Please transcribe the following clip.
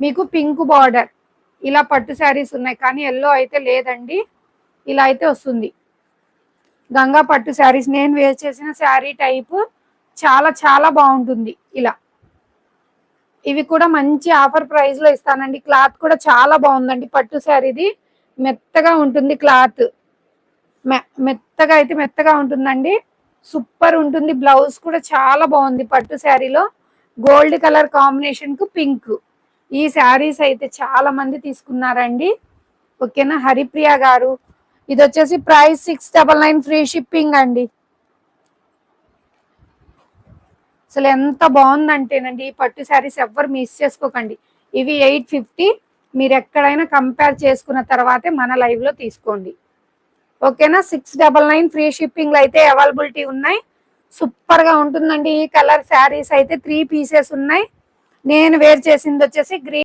మీకు pink border ఇలా పట్టు శారీస్ ఉన్నాయి, కానీ ఎల్లో అయితే లేదండి. ఇలా అయితే వస్తుంది గంగా పట్టు శారీస్. నేను వేర్ చేసిన శారీ టైప్ చాలా చాలా బాగుంటుంది. ఇలా ఇవి కూడా మంచి ఆఫర్ ప్రైస్ లో ఇస్తానండి. క్లాత్ కూడా చాలా బాగుందండి. పట్టు శారీది మెత్తగా ఉంటుంది క్లాత్. మెత్తగా అయితే మెత్తగా ఉంటుందండి. సూపర్ ఉంటుంది. బ్లౌజ్ కూడా చాలా బాగుంది. పట్టు శారీలో గోల్డ్ కలర్ కాంబినేషన్ కు పింక్. ఈ శారీస్ అయితే చాలా మంది తీసుకున్నారండి. ఓకేనా. హరిప్రియ గారు, ఇది వచ్చేసి ప్రైస్ 699 ఫ్రీ షిప్పింగ్ అండి. అసలు ఎంత బాగుందంటేనండి ఈ పట్టు శారీస్ ఎవ్వరు మిస్ చేసుకోకండి. ఇవి 850. మీరు ఎక్కడైనా కంపేర్ చేసుకున్న తర్వాతే మన లైవ్ లో తీసుకోండి. ఓకేనా. 699 ఫ్రీ షిప్పింగ్ లో అయితే అవైలబిలిటీ ఉన్నాయి. సూపర్ గా ఉంటుందండి. ఈ కలర్ శారీస్ అయితే 3 పీసెస్ ఉన్నాయి. నేను వేర్ చేసింది వచ్చేసి గ్రీన్